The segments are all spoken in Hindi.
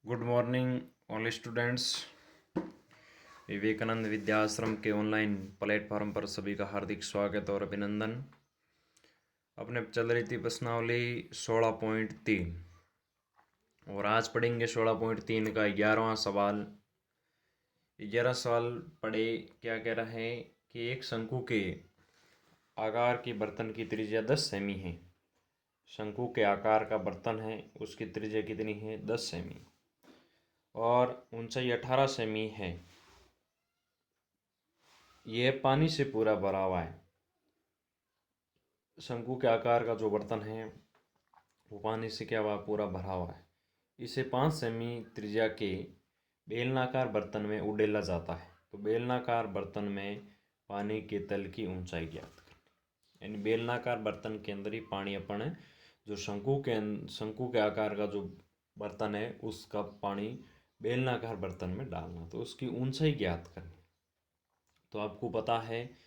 Good morning all students. Vivekananda Vidyashram के ऑनलाइन प्लेटफॉर्म पर सभी का हार्दिक स्वागत और अभिनंदन। अपने चल रही थी प्रश्नावली 16.3 और आज पढ़ेंगे 16.3 का 11वां सवाल। 11 सवाल पढ़े। क्या कह रहा है कि एक शंकु के आकार की बर्तन की त्रिज्या 10 सेमी है। शंकु के आकार का बर्तन है, उसकी त्रिज्या कितनी है? 10 सेमी और ऊंचाई 18 सेमी है। यह पानी से पूरा भरा हुआ है। शंकु के आकार का जो बर्तन है वो पानी से क्या हुआ? पूरा भरा हुआ है। इसे 5 सेमी त्रिज्या के बेलनाकार बर्तन में उड़ेला जाता है। तो बेलनाकार बर्तन में पानी के तल की ऊंचाई ज्ञात करनी। यानी बेलनाकार बर्तन के अंदर ही पानी अपन जो शंकु के आकार का जो बर्तन है उसका पानी बेलनाकार बर्तन में डालना, तो उसकी ऊंचाई ज्ञात करनी। तो आपको पता है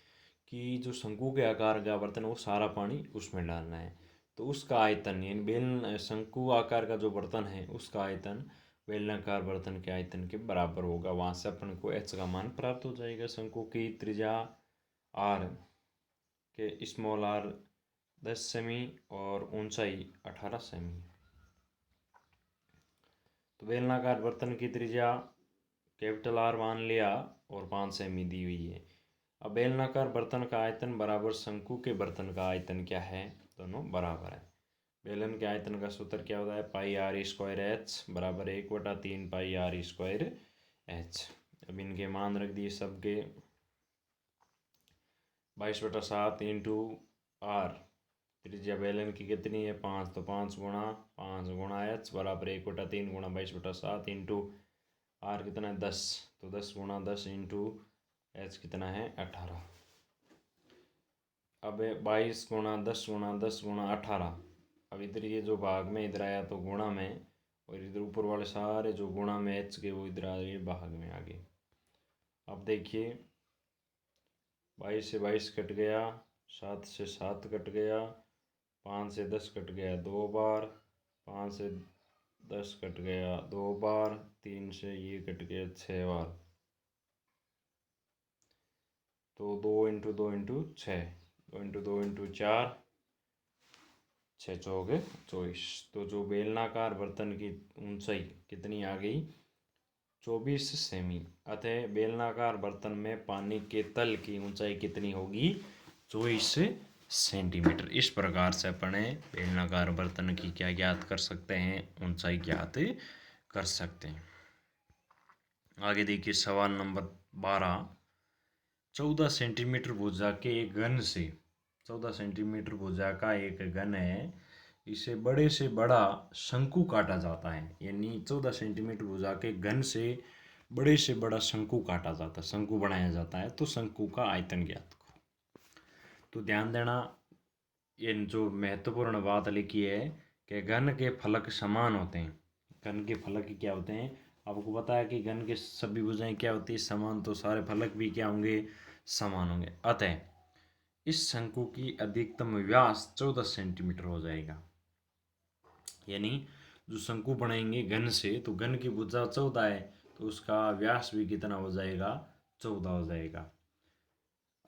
कि जो शंकु के आकार का बर्तन है वो सारा पानी उसमें डालना है। तो उसका आयतन यानी शंकु आकार का जो बर्तन है उसका आयतन बेलनाकार बर्तन के आयतन के बराबर होगा। वहाँ से अपन को h का मान प्राप्त हो जाएगा। शंकु की त्रिज्या r के स्मॉल r 10 सेमी और ऊंचाई 18 सेमी। तो बेलनाकार बर्तन की त्रिज्या कैपिटल R मान लिया और 5 सेमी दी हुई है। अब बेलनाकार बर्तन का आयतन बराबर शंकु के बर्तन का आयतन क्या है? दोनों बराबर है। बेलन के आयतन का सूत्र क्या होता है? पाई आर स्क्वायर एच बराबर 1/3 पाई आर स्क्वायर एच। अब इनके मान रख दिए सबके। 22/7 इंटू आर, त्रिज्या बेलन की कितनी है? 5, तो 5 गुणा एच बराबर 1/3 गुणा 22/7 इंटू आर कितना है? 10, तो 10 गुणा 10 इंटू एच कितना है? 18। अब 22 गुणा 10 गुणा 10 गुणा 18। अब इधर ये जो भाग में इधर आया तो गुणा में, और इधर ऊपर वाले सारे जो गुणा में एच के वो इधर आ गए भाग में आ गए। अब देखिए 22 से 22 कट गया, 7 से 7 कट गया, 5 से 10 कट गया 2 बार, 5 से 10 कट गया 2 बार, 3 से ये कट गया 6 बार। तो 2 इंटू 2 इंटू 6, 2 इंटू 2 इंटू 4, 6 चौके 24। तो जो बेलनाकार बर्तन की ऊंचाई कितनी आ गई? 24 सेमी। अतः बेलनाकार बर्तन में पानी के तल की ऊंचाई कितनी होगी? 24 सेंटीमीटर। इस प्रकार से अपने बेलनाकार बर्तन की क्या ज्ञात कर सकते हैं? ऊंचाई ज्ञात कर सकते हैं। आगे देखिए सवाल नंबर 12। 14 सेंटीमीटर भुजा के एक घन से 14 सेंटीमीटर भुजा का एक घन है, इसे बड़े से बड़ा शंकु काटा जाता है। यानी 14 सेंटीमीटर भुजा के घन से बड़ा शंकु काटा जाता है, शंकु बनाया जाता है। तो शंकु का आयतन ज्ञात करो। तो ध्यान देना, ये जो महत्वपूर्ण बात लिखी है कि घन के फलक समान होते हैं। घन के फलक क्या होते हैं? आपको पता है कि घन के सभी भुजाएं क्या होती है? समान। तो सारे फलक भी क्या होंगे? समान होंगे। अतः इस शंकु की अधिकतम व्यास 14 सेंटीमीटर हो जाएगा। यानी जो शंकु बनाएंगे घन से, तो घन की भुजा 14 है तो उसका व्यास भी कितना हो जाएगा? 14 हो जाएगा।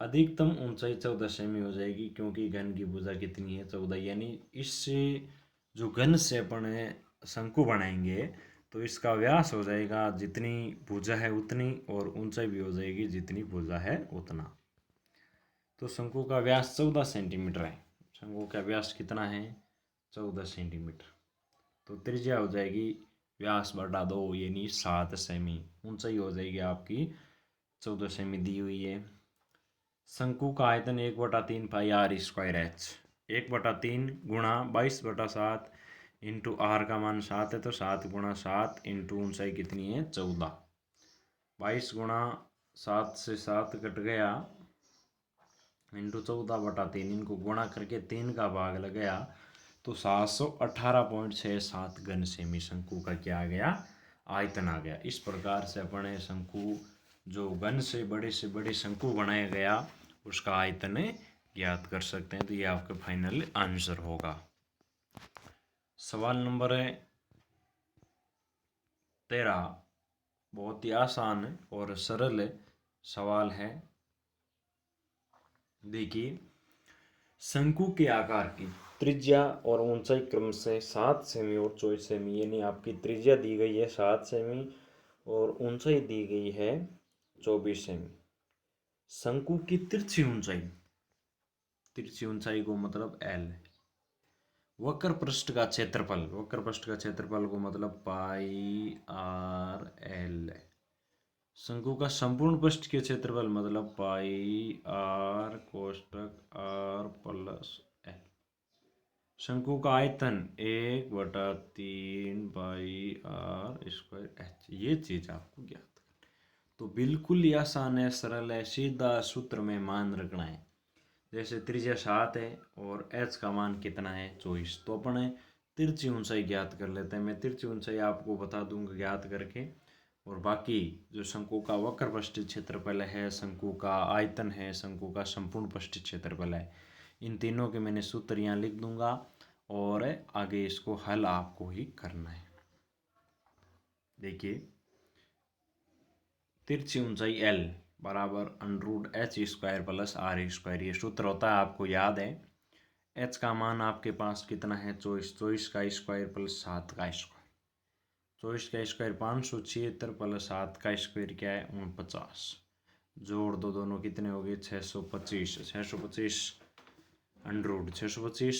अधिकतम ऊंचाई 14 सेमी हो जाएगी क्योंकि घन की भुजा कितनी है? 14। यानी इससे जो घन से अपन शंकु बनाएंगे तो इसका व्यास हो जाएगा जितनी भुजा है उतनी, और ऊंचाई भी हो जाएगी जितनी भुजा है उतना। तो शंकु का व्यास 14 सेंटीमीटर है। शंकु का व्यास कितना है? 14 सेंटीमीटर। तो त्रिज्या हो जाएगी व्यास बटा 2 यानी 7 सेमी। ऊंचाई हो जाएगी आपकी 14 सेमी दी हुई है। शंकु का आयतन 1/3 पाई आर स्क्वायर एच। 1/3 गुणा 22/7 इंटू आर का मान 7 है तो 7 गुणा 7 इंटू ऊंचाई कितनी है? 14। 22 गुणा 7 से 7 कट गया इंटू 14/3, इनको गुणा करके 3 का भाग लगाया तो 718.67 घन सेमी शंकु का क्या आ गया? आयतन आ गया। इस प्रकार से अपने शंकु जो घन से बड़े शंकु बनाया गया उसका आयतन ज्ञात कर सकते हैं। तो ये आपका फाइनल आंसर होगा। सवाल नंबर 13 बहुत ही आसान और सरल सवाल है। देखिए, शंकु के आकार की त्रिज्या और ऊंचाई क्रमशः 7 सेमी और 24 सेमी, यानी आपकी त्रिज्या दी गई है 7 सेमी और ऊंचाई दी गई है 24 सेमी। शंकु की तिरछी ऊंचाई को मतलब L। वक्र पृष्ठ का क्षेत्रफल को मतलब पाई आर एल। शंकु का संपूर्ण पृष्ठ के क्षेत्रफल मतलब पाई आर कोष्टक आर प्लस एल। शंकु का आयतन 1/3 पाई आर स्क्वायर एच। ये चीज आपको ज्ञात करनी, तो बिल्कुल ही आसान है, सरल है, सीधा सूत्र में मान रखना है। जैसे त्रिज्या 7 है और एच का मान कितना है 24, तो अपन तिरछी ऊंचाई ज्ञात कर लेते हैं। मैं तिरछी ऊंचाई आपको बता दूंगा ज्ञात करके, और बाकी जो शंकु का वक्र पृष्ठीय क्षेत्रफल है, शंकु का आयतन है, शंकु का संपूर्ण पृष्ठीय क्षेत्रफल है, इन तीनों के मैंने सूत्र यहाँ लिख दूंगा और आगे इसको हल आपको ही करना है। देखिए, तिरछी ऊंचाई L बराबर √h² प्लस r², ये सूत्र होता है, आपको याद है। h का मान आपके पास कितना है 24 का स्क्वायर प्लस 7 का स्क्वायर। 24 का स्क्वायर 576 प्लस 7 का स्क्वायर क्या है 49। जोड़ दो दोनों कितने हो गए 625।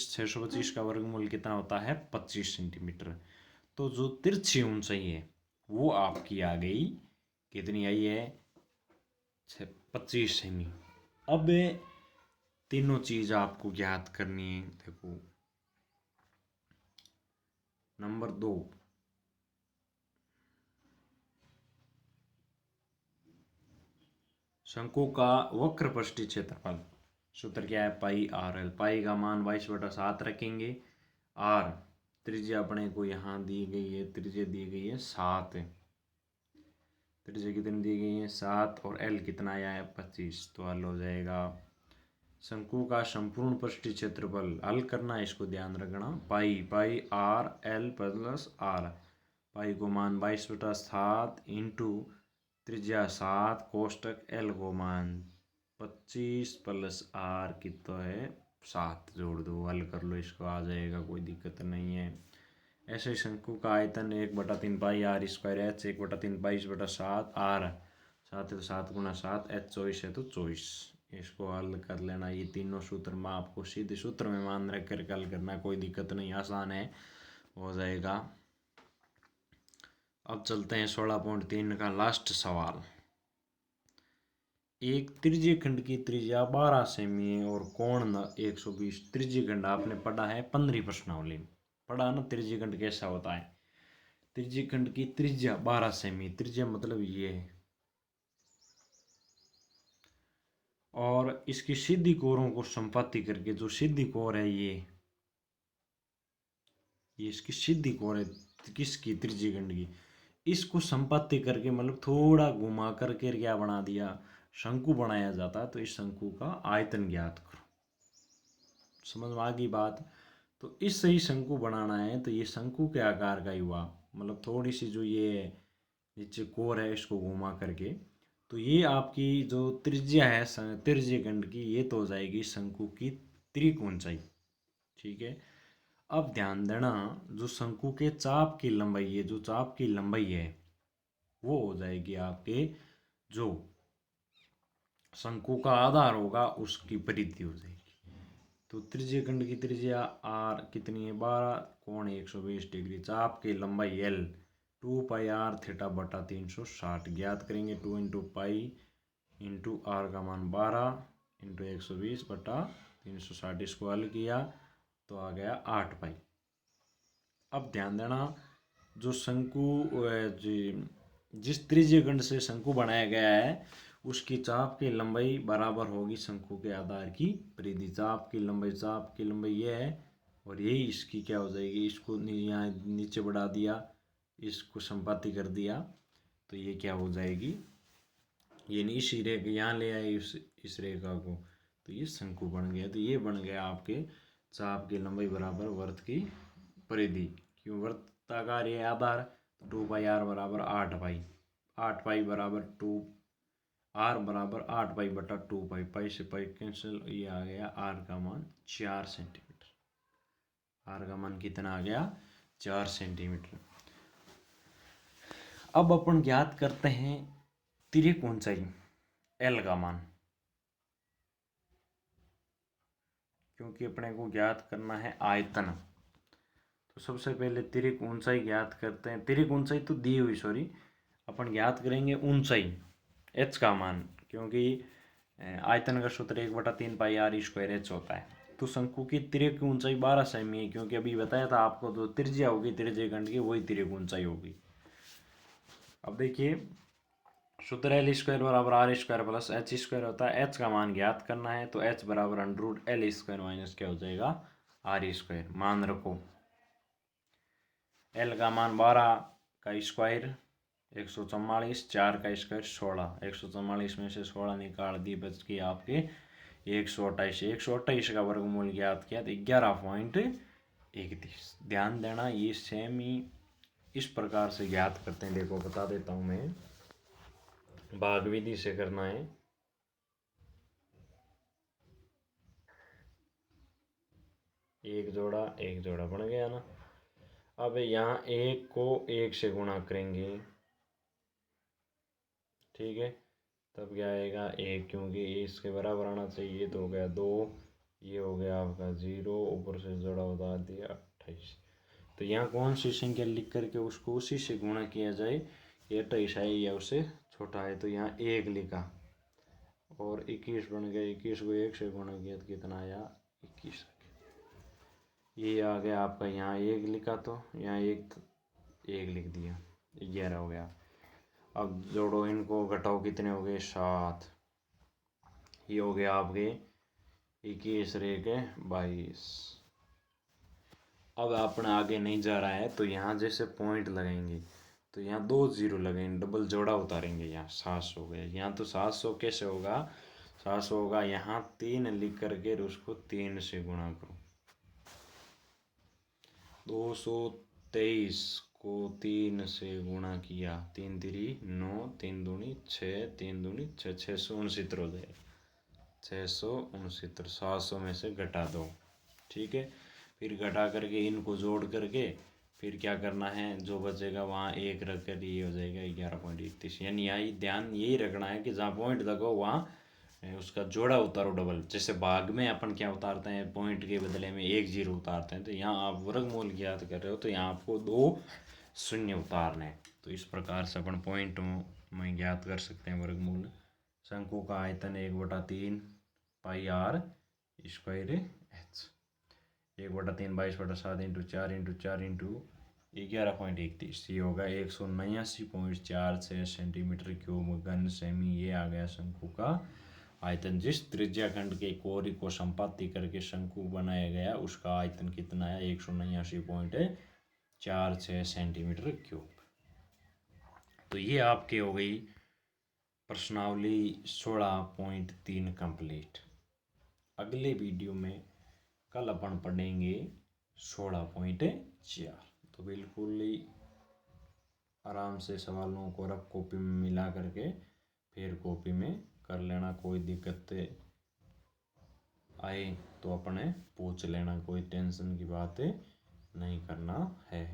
625 का वर्गमूल कितना होता है 25 सेंटीमीटर। तो जो तिरछी ऊंचाई है वो आपकी आ गई, कितनी आई है 25 सेमी। अब तीनों चीज आपको ज्ञात करनी है। देखो, नंबर 2, शंकु का वक्र पृष्ठीय क्षेत्रफल, सूत्र क्या है पाई आर एल। पाई का मान 22/7 रखेंगे। आर त्रिज्या अपने को यहाँ दी गई है, त्रिज्या दी गई है 7, त्रिज्या कितनी दी गई है 7, और एल कितना आया है 25, तो हल हो जाएगा। शंकु का संपूर्ण पृष्ठीय क्षेत्रफल हल करना है, इसको ध्यान रखना। पाई आर एल प्लस आर, पाई को मान 22/7 इंटू त्रिज्या 7 कोष्टक एल को मान 25 प्लस आर कितना है 7, जोड़ दो, हल कर लो, इसको आ जाएगा, कोई दिक्कत नहीं है। ऐसे शंकु का आयतन 1/3 पाई आर स्क्वायर एच, 1/3 22/7 आर, 7 है तो 7 गुणा 7, एच 24 है तो 24। इसको हल कर लेना, ये तीनों सूत्र में आपको सीधे सूत्र में मान रख कर हल करना, कोई दिक्कत नहीं, आसान है, हो जाएगा। अब चलते हैं 16.3 का लास्ट सवाल। एक त्रिज्यीय खंड की त्रिज्या 12 सेमी है और कोण 120। त्रिज्यीय खंड आपने पढ़ा है 15वीं प्रश्नावली में, पढ़ा ना त्रिज्यीय खंड कैसा होता है। त्रिज्यीय खंड की त्रिज्या 12 सेमी, त्रिज्या मतलब ये है, और इसकी सीधी कोरों को संपाति करके, जो सीधी कोर है ये इसकी सीधी कोर है किसकी त्रिज्यीय खंड की, इसको संपाति करके मतलब थोड़ा घुमा करके क्या बना दिया शंकु बनाया जाता है। तो इस शंकु का आयतन ज्ञात करो, समझ में आ गई बात। तो इस सही शंकु बनाना है, तो ये शंकु के आकार का ही हुआ, मतलब थोड़ी सी जो ये नीचे कोर है इसको घुमा करके, तो ये आपकी जो त्रिज्या है त्रिज्यीय खंड की, ये तो हो जाएगी शंकु की त्रिक ऊंचाई। ठीक है, अब ध्यान देना, जो शंकु के चाप की लंबाई है, जो चाप की लंबाई है वो हो जाएगी आपके, जो शंकु का आधार होगा उसकी परिधि हो जाएगी। तो त्रिज्यीय खंड की त्रिज्या आर कितनी है 12, कोण 120 डिग्री, चाप की लंबाई एल 2 पाई आर थीटा बटा 360 ज्ञात करेंगे। 2 इंटू पाई इंटू आर का मान 12 इंटू 120 बटा 360, इसको हल किया तो आ गया 8 पाई। अब ध्यान देना, जो शंकु जिस त्रिज्यीय खंड से शंकु बनाया गया है उसकी चाप की लंबाई बराबर होगी शंकु के आधार की परिधि। चाप की लंबाई ये है, और यही इसकी क्या हो जाएगी, इसको यहाँ नीचे बढ़ा दिया, इसको संपाति कर दिया, तो ये क्या हो जाएगी, ये इसी रेखा यहाँ ले आए इस रेखा को, तो ये शंकु बन गया। तो ये बन गया आपके चाप की लंबाई बराबर वर्त की परिधि। क्यों, वृत्ताकार ये आधार, 2 पाई r बराबर 8 पाई, 8 पाई बराबर 2, r बराबर 8 पाई बटा 2 पाई, पाई से पाई कैंसिल, ये आ गया r का मान 4 सेंटीमीटर। r का मान कितना आ गया? 4 सेंटीमीटर। अब अपन ज्ञात करते हैं तिर्यक ऊंचाई l का मान, क्योंकि अपने को ज्ञात करना है आयतन। तो सबसे पहले तिर्यक ऊंचाई ज्ञात करते हैं। तिर्यक ऊंचाई तो दी हुई, सॉरी, अपन ज्ञात करेंगे ऊंचाई h का मान, क्योंकि आयतन का सूत्र 1/3 पाई r² h होता है। तो शंकु की तिर्यक ऊंचाई 12 सेमी है, क्योंकि अभी बताया था आपको, जो त्रिज्या होगी त्रिज्य खंड की वही तिर्यक ऊंचाई होगी। अब देखिए, सूत्र l² बराबर r² प्लस h² होता है। h का मान ज्ञात करना है, तो h बराबर √l² माइनस क्या हो जाएगा? r²। मान रखो l का मान 12 का स्क्वायर 144, 4 का स्क्वायर 16, 144 में से 16 निकाल दी, बच गई आपके 128। 128 का वर्गमूल ज्ञात किया तो 11.31। ध्यान देना, ये सेमी इस प्रकार से ज्ञात करते हैं। देखो बता देता हूँ मैं, भाग विधि से करना है। एक जोड़ा बन गया ना। अब यहाँ 1 को 1 से गुणा करेंगे, ठीक है, तब क्या आएगा? 1, क्योंकि इसके बराबर आना चाहिए, तो हो गया 2, ये हो गया आपका 0, ऊपर से जोड़ा बता दिया 28। तो यहाँ कौन सी संख्या लिख करके उसको उसी से गुणा किया जाए, ये 28 है या उससे छोटा है, तो यहाँ 1 लिखा और 21 बन गया। 21 को 1 से गुणा किया तो कितना आया? 21। ये आ गया आपका, यहाँ 1 लिखा तो यहाँ 1 लिख दिया, 11 हो गया। अब जोड़ो इनको, घटाओ, कितने हो गए? 7। ये हो गया आपके 21 रे के 22। अब अपना आगे नहीं जा रहा है, तो यहाँ जैसे पॉइंट लगाएंगे तो यहाँ 2 0 लगेंगे, डबल जोड़ा उतारेंगे, यहाँ 700 हो गया। यहाँ तो 700 कैसे होगा? 700 होगा, यहाँ 3 लिख करके उसको 3 से गुणा करो। 223 को 3 से गुणा किया, 3 3 9, 3 दूनी 6, 3 दूनी 6, 669 हो जाएगा। 669, 700 में से घटा दो, ठीक है। फिर घटा करके इनको जोड़ करके फिर क्या करना है, जो बचेगा वहाँ 1 रख कर ये हो जाएगा 11.31। यानी यहाँ ध्यान यही रखना है कि जहाँ पॉइंट लगो वहाँ उसका जोड़ा उतारो डबल। जैसे भाग में अपन क्या उतारते हैं, पॉइंट के बदले में 1 0 उतारते हैं, तो यहाँ आप वर्गमूल ज्ञात कर रहे हो तो यहाँ आपको 2 शून्य उतारने हैं। तो इस प्रकार से अपन पॉइंट में ज्ञात कर सकते हैं वर्गमूल। शंकु का आयतन 1/3 पाई r² h, 1/3 22/7 × 4 × 4 × 11.31। ये होगा 179.46 सेंटीमीटर क्यूब घन सेमी। ये आ गया शंकु का आयतन। जिस त्रिज्या खंड के कोरी को संपाति करके शंकु बनाया गया उसका आयतन कितना है? 179.46 सेंटीमीटर क्यूब। तो ये आपके हो गई प्रश्नावली 16.3 कंप्लीट। अगले वीडियो में कल अपन पढ़ेंगे 16.4। तो बिल्कुल ही आराम से सवालों को रफ कॉपी में मिला करके फिर कॉपी में कर लेना। कोई दिक्कत आए तो अपने पूछ लेना, कोई टेंशन की बात नहीं करना है।